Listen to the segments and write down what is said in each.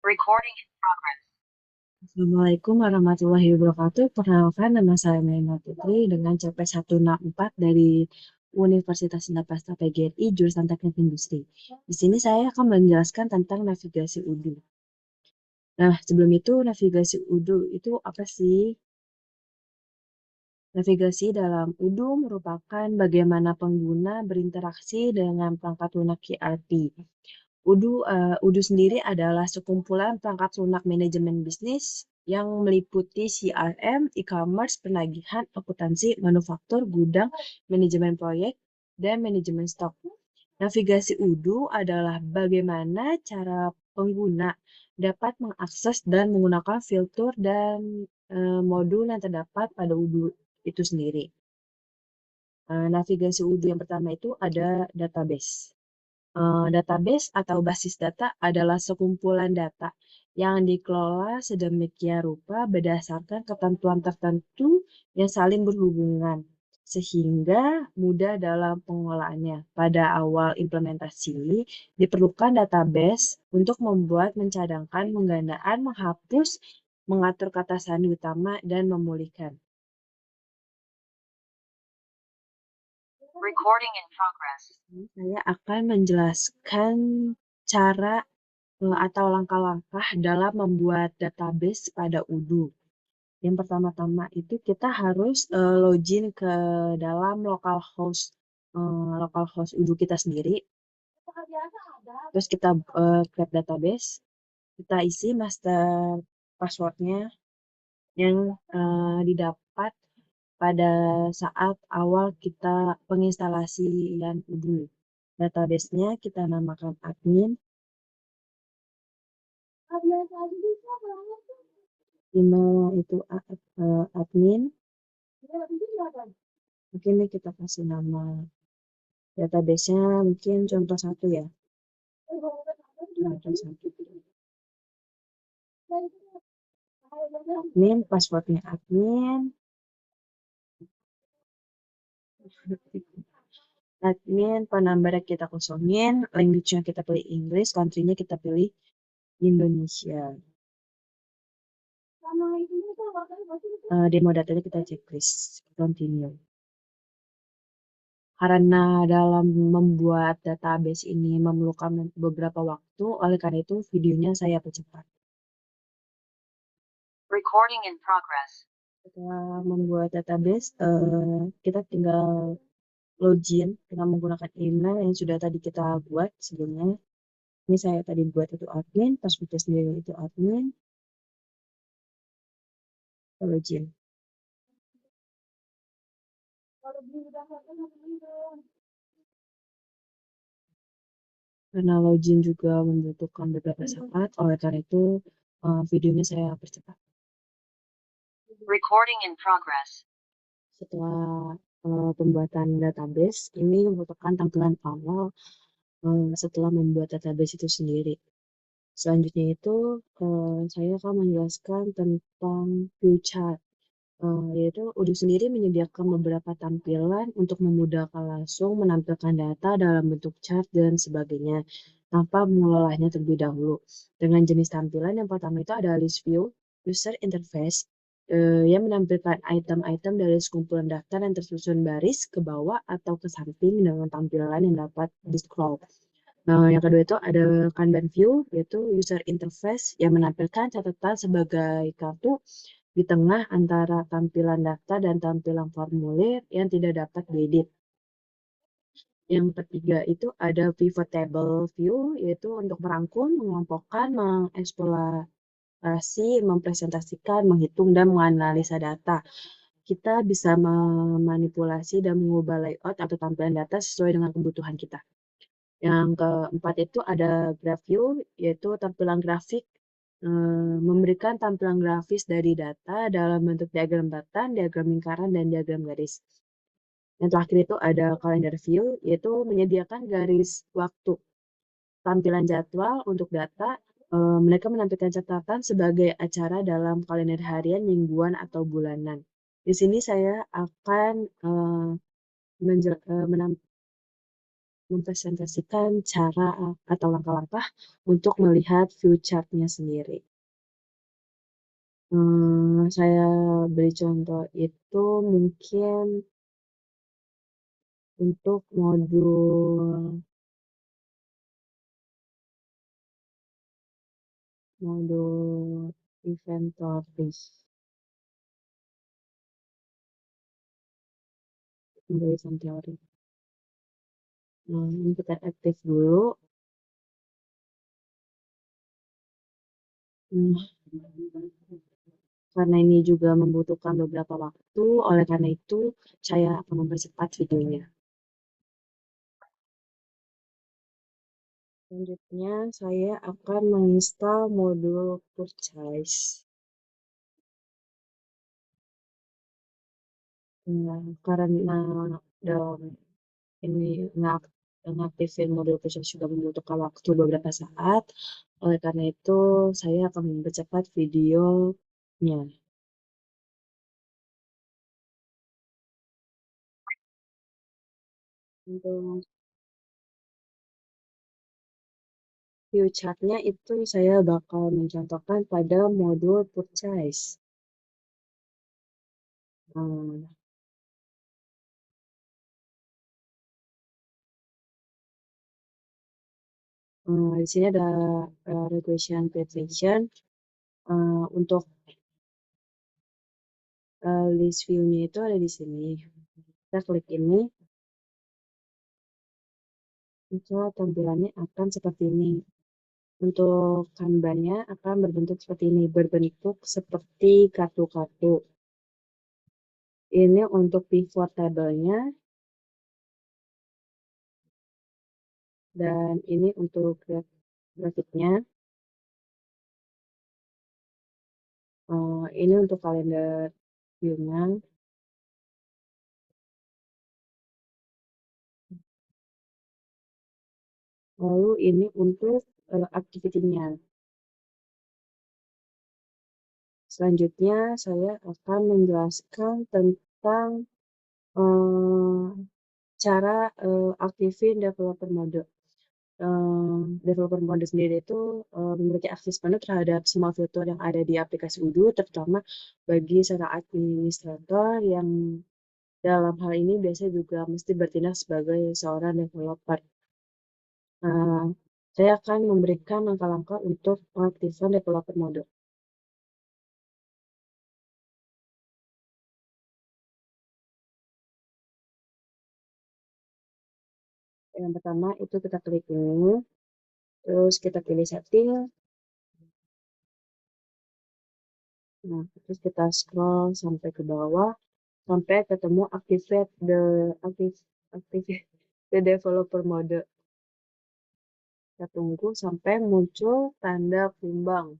Recording in progress. Assalamualaikum warahmatullahi wabarakatuh. Perkenalkan, nama saya Maina Putri dengan CP 164 dari Universitas Andalas PGRI, jurusan Teknik Industri. Di sini saya akan menjelaskan tentang navigasi UDU. Nah, sebelum itu, navigasi UDU itu apa sih? Navigasi dalam UDU merupakan bagaimana pengguna berinteraksi dengan perangkat lunak ERP. UDU sendiri adalah sekumpulan perangkat lunak manajemen bisnis yang meliputi CRM, e-commerce, penagihan, akuntansi, manufaktur, gudang, manajemen proyek, dan manajemen stok. Navigasi UDU adalah bagaimana cara pengguna dapat mengakses dan menggunakan fitur dan modul yang terdapat pada UDU itu sendiri. Navigasi UDU yang pertama itu ada database. Database atau basis data adalah sekumpulan data yang dikelola sedemikian rupa berdasarkan ketentuan tertentu yang saling berhubungan, sehingga mudah dalam pengolahannya. Pada awal implementasi, diperlukan database untuk membuat, mencadangkan, menggandaan, menghapus, mengatur kata sandi utama, dan memulihkan. Recording in progress. Saya akan menjelaskan cara atau langkah-langkah dalam membuat database pada UDU. Yang pertama-tama itu kita harus login ke dalam localhost UDU kita sendiri. Terus kita create database, kita isi master passwordnya yang didapat pada saat awal kita penginstalasian UDU. Database-nya kita namakan admin. Email itu admin. Mungkin nih kita kasih nama database-nya mungkin contoh satu ya. Contoh satu. Admin, passwordnya admin. Admin, phone number kita kosongin, language-nya kita pilih English, country-nya kita pilih Indonesia. Demo datanya kita checklist, continue. Karena dalam membuat database ini memerlukan beberapa waktu, oleh karena itu videonya saya percepat. Recording in progress. Setelah membuat database, kita tinggal login dengan menggunakan email yang sudah tadi kita buat sebelumnya. Ini saya tadi buat itu admin, passwordnya sendiri itu admin. Login. Karena login juga membutuhkan beberapa saat, oleh karena itu videonya saya percepat. Recording in progress. Setelah pembuatan database, ini merupakan tampilan awal setelah membuat database itu sendiri. Selanjutnya itu saya akan menjelaskan tentang view chart. Yaitu UDU sendiri menyediakan beberapa tampilan untuk memudahkan langsung menampilkan data dalam bentuk chart dan sebagainya tanpa mengolahnya terlebih dahulu. Dengan jenis tampilan yang pertama itu ada list view, user interface, yang menampilkan item-item dari sekumpulan daftar yang tersusun baris ke bawah atau ke samping dengan tampilan yang dapat di-scroll. Nah, yang kedua itu ada Kanban view, yaitu user interface yang menampilkan catatan sebagai kartu di tengah antara tampilan daftar dan tampilan formulir yang tidak dapat diedit. Yang ketiga itu ada pivot table view, yaitu untuk merangkum, mengelompokkan, mengeksplorasi, mempresentasikan, menghitung, dan menganalisa data. Kita bisa memanipulasi dan mengubah layout atau tampilan data sesuai dengan kebutuhan kita. Yang keempat itu ada graph view, yaitu tampilan grafik, memberikan tampilan grafis dari data dalam bentuk diagram batan, diagram lingkaran, dan diagram garis. Yang terakhir itu ada calendar view, yaitu menyediakan garis waktu tampilan jadwal untuk data. Mereka menampilkan catatan sebagai acara dalam kalender harian, mingguan, atau bulanan. Di sini saya akan mempresentasikan cara atau langkah-langkah untuk melihat view chart-nya sendiri. Saya beri contoh itu mungkin untuk modul inventory, modul inventory. Ini kita aktif dulu. Hmm, Karena ini juga membutuhkan beberapa waktu, oleh karena itu saya akan mempercepat videonya. Selanjutnya, saya akan menginstal modul purchase. Karena dalam ini mengaktifkan modul purchase juga membutuhkan waktu beberapa saat, oleh karena itu saya akan mempercepat videonya. Untuk view chart-nya itu saya bakal mencontohkan pada modul purchase. Hmm, di sini ada regression prevention. Untuk list view-nya itu ada di sini. Kita klik ini, maka tampilannya akan seperti ini. Untuk kanbannya akan berbentuk seperti ini, berbentuk seperti kartu-kartu. Ini untuk pivot table-nya, dan ini untuk grafiknya. Ini untuk kalender view-nya. Lalu ini untuk activity-nya. Selanjutnya, saya akan menjelaskan tentang cara aktifin developer mode. Developer mode sendiri itu memiliki akses penuh terhadap semua fitur yang ada di aplikasi Odoo, terutama bagi seorang administrator yang dalam hal ini biasanya juga mesti bertindak sebagai seorang developer. Saya akan memberikan langkah-langkah untuk pengaktifan developer mode. Yang pertama itu kita klik ini, terus kita pilih setting, nah terus kita scroll sampai ke bawah, sampai ketemu activate the developer mode. Kita tunggu sampai muncul tanda kumbang.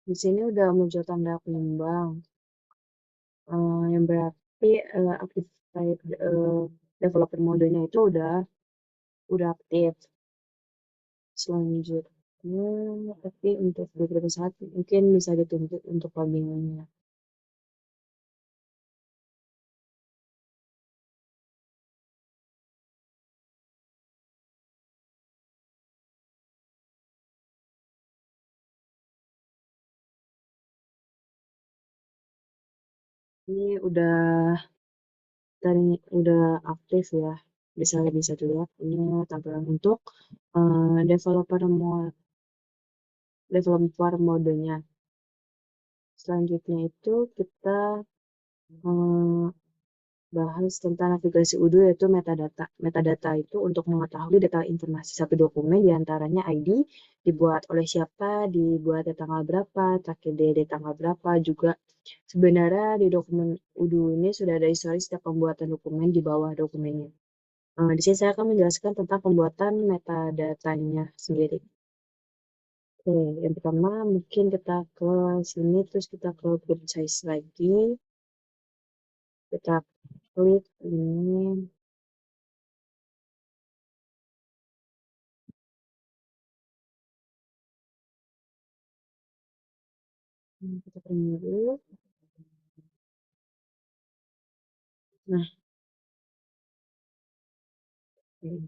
Di sini udah muncul tanda kumbang, yang berarti developer modenya itu udah aktif. Selanjutnya, tapi untuk beberapa saat mungkin bisa ditunggu untuk loadingnya. Ini udah aktif ya. Bisa dilihat ini tampilan untuk developer modenya. Selanjutnya itu kita eh, bahas tentang navigasi Odoo yaitu metadata. Metadata itu untuk mengetahui detail informasi satu dokumen diantaranya ID, dibuat oleh siapa, dibuat di tanggal berapa, terakhir di tanggal berapa, juga sebenarnya di dokumen Odoo ini sudah ada historis setiap pembuatan dokumen di bawah dokumennya. Di sini saya akan menjelaskan tentang pembuatan metadatanya sendiri. Oke, yang pertama mungkin kita ke sini terus kita ke group size lagi. Kita klik ini. Kita print dulu. Nah, ini.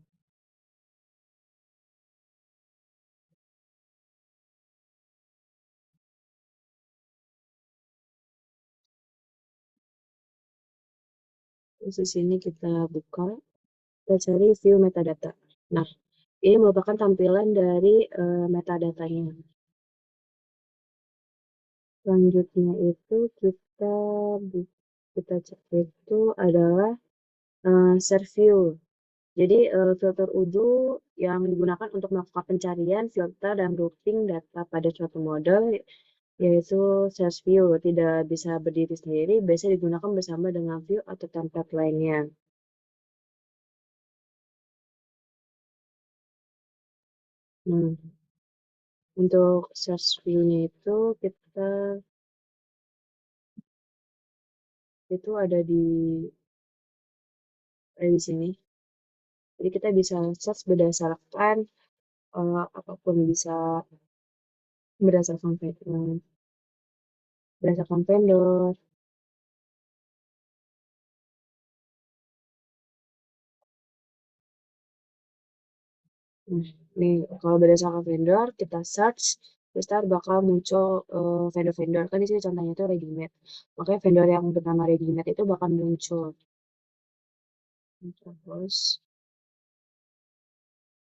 Terus di sini kita buka, kita cari view metadata. Nah, ini merupakan tampilan dari metadatanya. Selanjutnya itu kita cek itu adalah search view. Jadi filter UDU yang digunakan untuk melakukan pencarian, filter, dan grouping data pada suatu model yaitu search view. Tidak bisa berdiri sendiri, biasanya digunakan bersama dengan view atau template lainnya. Nah, untuk search view-nya itu ada di sini. Jadi kita bisa search berdasarkan apapun, bisa berdasarkan vendor. Nah, nih kalau berdasarkan vendor kita search, terus ntar bakal muncul vendor-vendor. Kan di sini contohnya itu ready-made. Makanya vendor yang bernama ready-made itu bakal muncul. Terus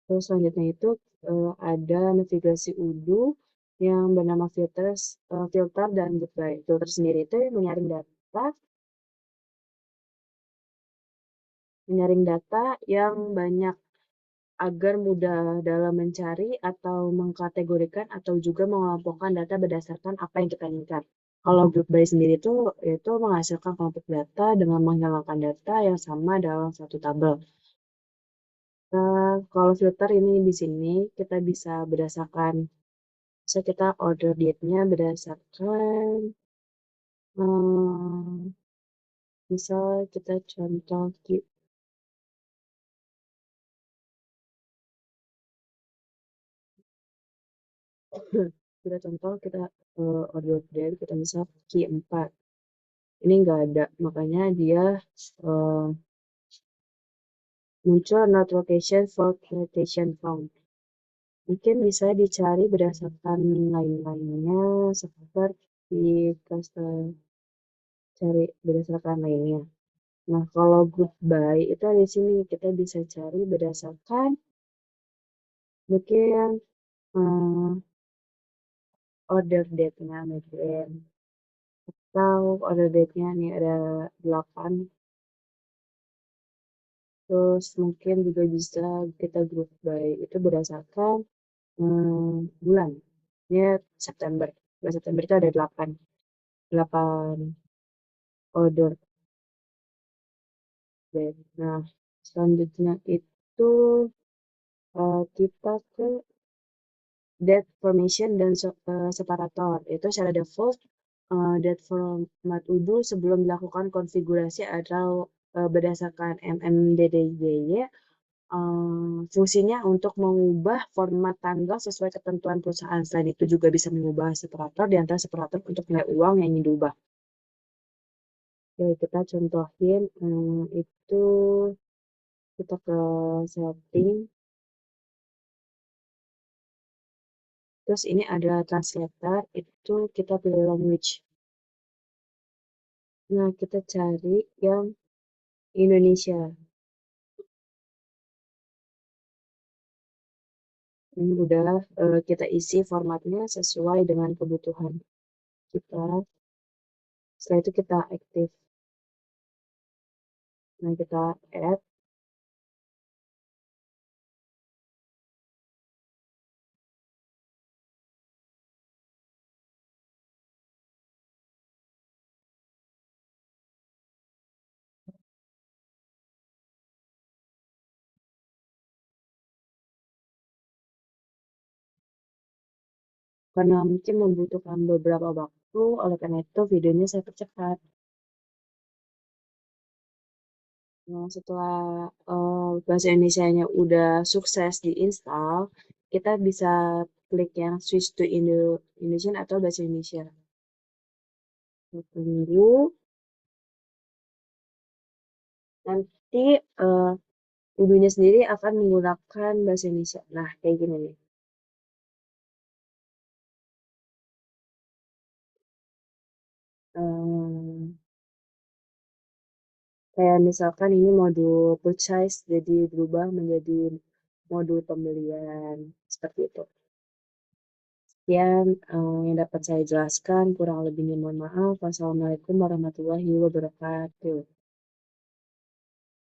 selanjutnya itu ada navigasi UDU yang bernama filter dan goodbye. Filter sendiri itu menyaring data yang banyak agar mudah dalam mencari atau mengkategorikan atau juga mengelompokkan data berdasarkan apa yang kita inginkan. Kalau group by sendiri itu menghasilkan kelompok data dengan menghilangkan data yang sama dalam satu tabel. Kalau filter ini di sini kita bisa kita order date-nya berdasarkan misal kita contoh kita order date kita misal Q4. Ini nggak ada, makanya dia muncul not location for quotation found. Mungkin bisa dicari berdasarkan lain-lainnya seperti custom cari berdasarkan lainnya. Nah, kalau group by itu di sini kita bisa cari berdasarkan mungkin order date-nya mungkin. Atau order date-nya nih ada 8. Terus mungkin juga bisa kita group by itu berdasarkan bulan. Ini September. Bulan September itu ada 8 order date. Nah, selanjutnya itu kita ke date formation dan separator. Itu secara default date format UDU sebelum dilakukan konfigurasi atau berdasarkan MMDDY fungsinya untuk mengubah format tanggal sesuai ketentuan perusahaan. Selain itu juga bisa mengubah separator di antara separator untuk nilai uang yang ingin diubah. Oke, kita contohin itu kita ke setting. Terus ini ada translator, itu kita pilih language. Nah, kita cari yang Indonesia. Ini udah kita isi formatnya sesuai dengan kebutuhan kita. Setelah itu kita aktif. Nah, kita add. Karena mungkin membutuhkan beberapa waktu, oleh karena itu videonya saya percepat. Nah, setelah bahasa Indonesianya udah sukses diinstal, kita bisa klik yang switch to Indonesian atau bahasa Indonesia. Tunggu, nanti ibunya sendiri akan menggunakan bahasa Indonesia. Nah, kayak gini nih. Em, Kayak misalkan ini modul purchase, jadi berubah menjadi modul pembelian. Seperti itu. Sekian yang dapat saya jelaskan. Kurang lebihnya mohon maaf. Wassalamualaikum warahmatullahi wabarakatuh.